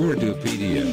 Urdupedia।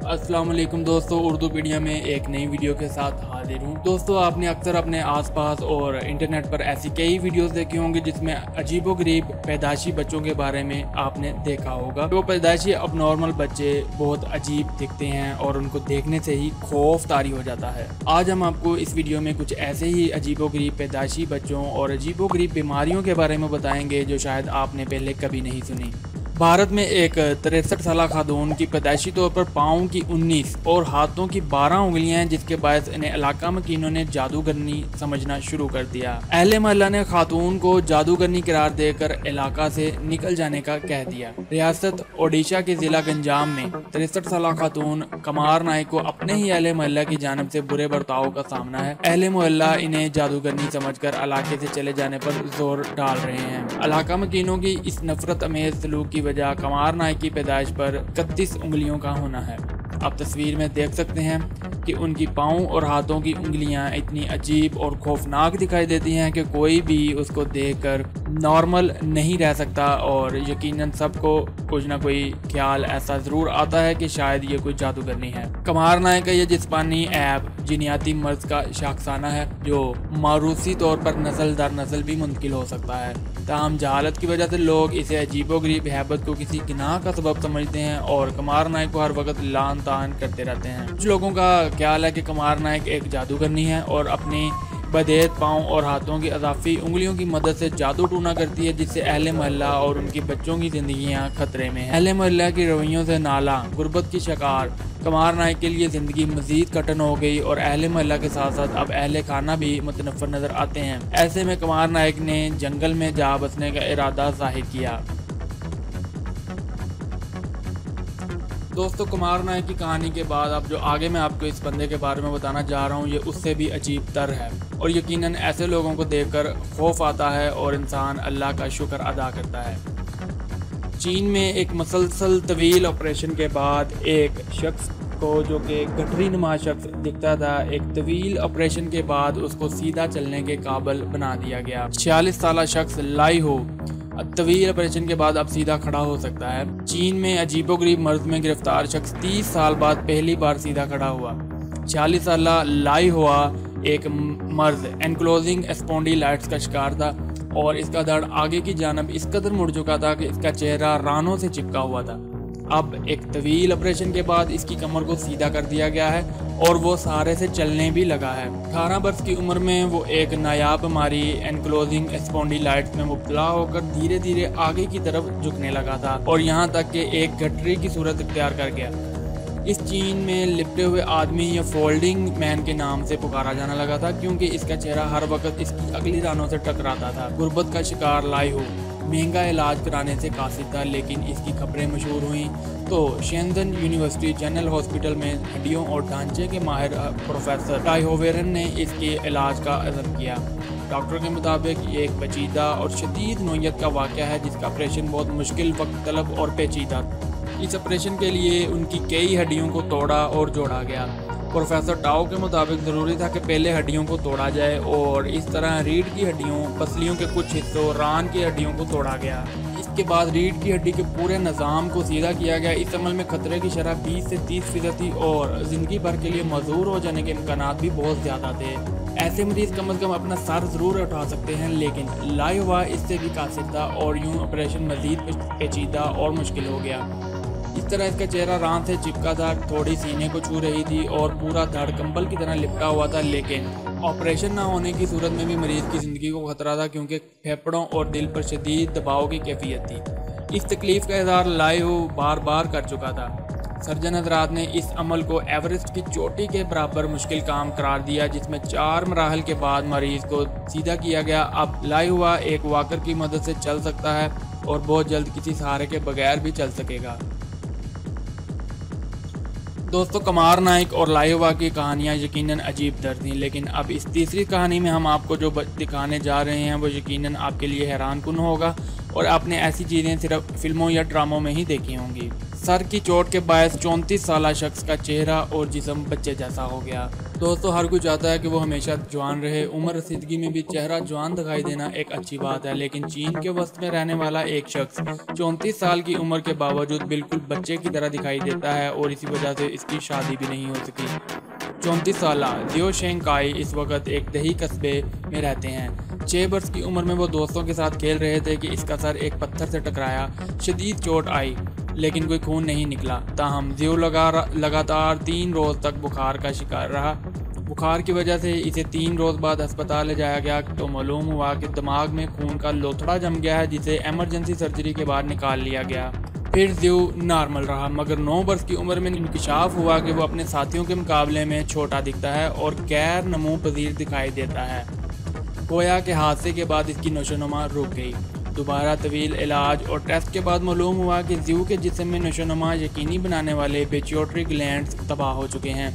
अस्सलाम वालेकुम दोस्तों, उर्दूपीडिया में एक नई वीडियो के साथ हाजिर हूँ। दोस्तों, आपने अक्सर अपने आसपास और इंटरनेट पर ऐसी कई वीडियोस देखी होंगी जिसमें अजीबोगरीब पैदाइशी बच्चों के बारे में आपने देखा होगा। वो पैदाइशी अबनॉर्मल बच्चे बहुत अजीब दिखते हैं और उनको देखने से ही खौफ तारी हो जाता है। आज हम आपको इस वीडियो में कुछ ऐसे ही अजीबोगरीब पैदाइशी बच्चों और अजीबोगरीब बीमारियों के बारे में बताएंगे जो शायद आपने पहले कभी नहीं सुनी। भारत में एक 63 साल खातून की पैदाइशी तौर पर पाँव की 19 और हाथों की 12 उंगलियां हैं, जिसके बायस इन्हें इलाका मकीनों ने जादूगरनी समझना शुरू कर दिया। अहले मोहल्ला ने खातून को जादूगरनी करार देकर इलाका से निकल जाने का कह दिया। रियासत ओडिशा के जिला गंजाम में 63 साल खातून कमार नाइक को अपने ही अहले मोहल्ला की जानब से बुरे बर्ताव का सामना है। अहले मोहल्ला इन्हें जादूगरनी समझकर इलाके से चले जाने पर जोर डाल रहे हैं। इलाका मकीनों की इस नफरत अमेज सलूक की वजह कमार नाइक की पैदाइश पर 31 उंगलियों का होना है। आप तस्वीर में देख सकते हैं कि उनकी पाँव और हाथों की उंगलियां इतनी अजीब और खौफनाक दिखाई देती हैं कि कोई भी उसको देखकर नॉर्मल नहीं रह सकता और यकीनन सबको कुछ ना कोई ख्याल ऐसा ज़रूर आता है कि शायद ये कोई जादूगरनी है। कमार नाइक का ये जिस्मानी ऐब जिनियाती मर्ज का शाखसाना है जो मारूसी तौर पर नस्ल दर नस्ल भी मुंतकिल हो सकता है। ताहम जहालत की वजह से लोग इसे अजीबोगरीब हैबत को किसी गुनाह का सबब समझते हैं और कमार नाइक को हर वक्त लान तान करते रहते हैं। कुछ लोगों का ख्याल है कि कमार नाइक एक जादूगरनी है और अपनी बदेत पाँव और हाथों की अजाफी उंगलियों की मदद से जादू टूना करती है, जिससे अहले मोहल्ला और उनकी बच्चों की जिंदगियां खतरे में हैं। अहले मोहल्ला की रवैयों से नाला गुर्बत की शिकार कमार नाइक के लिए ज़िंदगी मज़ीद कठिन हो गई और अहले मोहल्ला के साथ साथ अब अहले खाना भी मुतनफ़्फ़र नज़र आते हैं। ऐसे में कमार नाइक ने जंगल में जा बसने का इरादा ज़ाहिर किया। दोस्तों, कमार नाइक की कहानी के बाद अब जो आगे मैं आपको इस बंदे के बारे में बताना जा रहा हूँ ये उससे भी अजीब तर है और यकीनन ऐसे लोगों को देखकर खौफ आता है और इंसान अल्लाह का शुक्र अदा करता है। चीन में एक मसलसल तवील ऑपरेशन के बाद एक शख्स को, जो कि गठरी नुमा शख्स दिखता था, एक तवील ऑपरेशन के बाद उसको सीधा चलने के काबिल बना दिया गया। 46 साल शख्स लाई हो तवील ऑपरेशन के बाद अब सीधा खड़ा हो सकता है। चीन में अजीबोगरीब मर्ज में गिरफ्तार शख्स 30 साल बाद पहली बार सीधा खड़ा हुआ। 46 साल लाई हुआ एक मर्ज एनक्लोजिंग स्पॉन्डिलाइटिस का शिकार था और इसका धड़ आगे की जानब इस कदर मुड़ चुका था कि इसका चेहरा रानों से चिपका हुआ था। अब एक तवील ऑपरेशन के बाद इसकी कमर को सीधा कर दिया गया है और वो सहारे से चलने भी लगा है। 18 वर्ष की उम्र में वो एक नायाब बीमारी एनक्लोजिंग स्पॉन्डिलाइटिस में मुब्तला होकर धीरे धीरे आगे की तरफ झुकने लगा था और यहाँ तक कि एक गठरी की सूरत इख्तियार कर गया। इस चीन में लिपटे हुए आदमी या फोल्डिंग मैन के नाम से पुकारा जाने लगा था क्योंकि इसका चेहरा हर वक्त इसकी अगली रानों से टकराता था। गुर्बत का शिकार लाई हो महंगा इलाज कराने से कासिर था, लेकिन इसकी खबरें मशहूर हुई तो शेंजन यूनिवर्सिटी जनरल हॉस्पिटल में हड्डियों और ढांचे के माहिर प्रोफेसर टाइहोवेरन ने इसके इलाज का अज़म किया। डॉक्टर के मुताबिक ये एक पेचीदा और शदीद नोयत का वाक़या है जिसका ऑपरेशन बहुत मुश्किल, वक्त तलब और पेचीदा। इस ऑपरेशन के लिए उनकी कई हड्डियों को तोड़ा और जोड़ा गया। प्रोफेसर टाओ के मुताबिक ज़रूरी था कि पहले हड्डियों को तोड़ा जाए और इस तरह रीढ़ की हड्डियों, पसलियों के कुछ हिस्सों, रान की हड्डियों को तोड़ा गया। इसके बाद रीढ़ की हड्डी के पूरे निज़ाम को सीधा किया गया। इस अमल में खतरे की शरह 20 से 30% थी और ज़िंदगी भर के लिए मजबूर हो जाने के इम्कान भी बहुत ज़्यादा थे। ऐसे मरीज़ कम अज़ कम अपना सर ज़रूर उठा सकते हैं, लेकिन लाई हुआ इससे भी कासिर था और यूँ ऑपरेशन मज़ीद पेचीदा और मुश्किल हो गया। इस तरह इसका चेहरा रान से चिपका था, थोड़ी सीने को छू रही थी और पूरा धड़ कंबल की तरह लिपटा हुआ था। लेकिन ऑपरेशन ना होने की सूरत में भी मरीज़ की ज़िंदगी को खतरा था क्योंकि फेफड़ों और दिल पर शदीद दबाव की कैफियत थी। इस तकलीफ़ का इज़हार लाई हो बार बार कर चुका था। सर्जन हज़रात ने इस अमल को एवरेस्ट की चोटी के बराबर मुश्किल काम करार दिया, जिसमें 4 मराहल के बाद मरीज़ को सीधा किया गया। अब लाई हुआ एक वॉकर की मदद से चल सकता है और बहुत जल्द किसी सहारे के बगैर भी चल सकेगा। दोस्तों, कमार नाइक और लाइवा की कहानियाँ यकीनन अजीब दर थीं, लेकिन अब इस तीसरी कहानी में हम आपको जो दिखाने जा रहे हैं वो यकीनन आपके लिए हैरान कुन होगा। और आपने ऐसी चीज़ें सिर्फ फिल्मों या ड्रामों में ही देखी होंगी। सर की चोट के बायस 34 साला शख्स का चेहरा और जिस्म बच्चे जैसा हो गया। दोस्तों, हर कोई चाहता है कि वो हमेशा जवान रहे। उम्र रसीदगी में भी चेहरा जवान दिखाई देना एक अच्छी बात है, लेकिन चीन के वस्त में रहने वाला एक शख्स 34 साल की उम्र के बावजूद बिल्कुल बच्चे की तरह दिखाई देता है और इसी वजह से इसकी शादी भी नहीं हो सकी। 34 साल जियो शेंगकाई इस वक्त एक दही कस्बे में रहते हैं। 6 वर्ष की उम्र में वो दोस्तों के साथ खेल रहे थे कि इसका सर एक पत्थर से टकराया। शदीद चोट आई लेकिन कोई खून नहीं निकला। ताहम जियो लगातार 3 रोज़ तक बुखार का शिकार रहा। बुखार की वजह से इसे 3 रोज़ बाद अस्पताल ले जाया गया तो मालूम हुआ कि दिमाग में खून का लोथड़ा जम गया है, जिसे इमरजेंसी सर्जरी के बाद निकाल लिया गया। फिर जियो नॉर्मल रहा, मगर 9 वर्ष की उम्र में इंकशाफ हुआ कि वो अपने साथियों के मुकाबले में छोटा दिखता है और गैर नमू पजीर दिखाई देता है। गोया के हादसे के बाद इसकी नशोनुमा रुक गई। दोबारा तवील इलाज और टेस्ट के बाद मालूम हुआ कि जियो के जिस्म में नशोनुमा यकीनी बनाने वाले पिट्यूटरी ग्लैंड्स तबाह हो चुके हैं,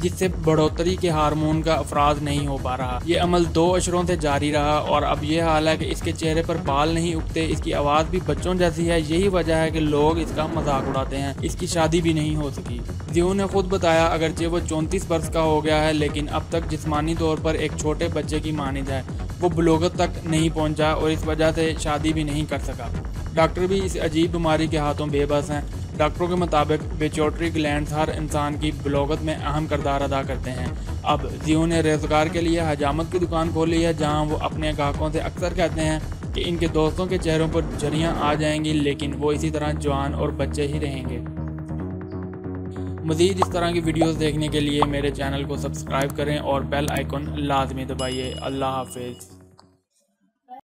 जिससे बढ़ोतरी के हार्मोन का अफराज नहीं हो पा रहा। ये अमल 2 अशरों से जारी रहा और अब ये हाल है कि इसके चेहरे पर बाल नहीं उगते, इसकी आवाज़ भी बच्चों जैसी है। यही वजह है कि लोग इसका मजाक उड़ाते हैं। इसकी शादी भी नहीं हो सकी। जियो ने खुद बताया, अगरचे वो 34 वर्ष का हो गया है लेकिन अब तक जिस्मानी तौर पर एक छोटे बच्चे की मानिंद है। वो बलोगत तक नहीं पहुंचा और इस वजह से शादी भी नहीं कर सका। डॉक्टर भी इस अजीब बीमारी के हाथों बेबस हैं। डॉक्टरों के मुताबिक पिट्यूटरी ग्लैंड्स हर इंसान की बलोगत में अहम किरदार अदा करते हैं। अब जियो ने रोजगार के लिए हजामत की दुकान खोली है, जहां वो अपने ग्राहकों से अक्सर कहते हैं कि इनके दोस्तों के चेहरों पर झुर्रियां आ जाएंगी, लेकिन वो इसी तरह जवान और बच्चे ही रहेंगे। मज़ीद इस तरह की वीडियोस देखने के लिए मेरे चैनल को सब्सक्राइब करें और बेल आइकन लाजमी दबाइए। अल्लाह हाफिज़।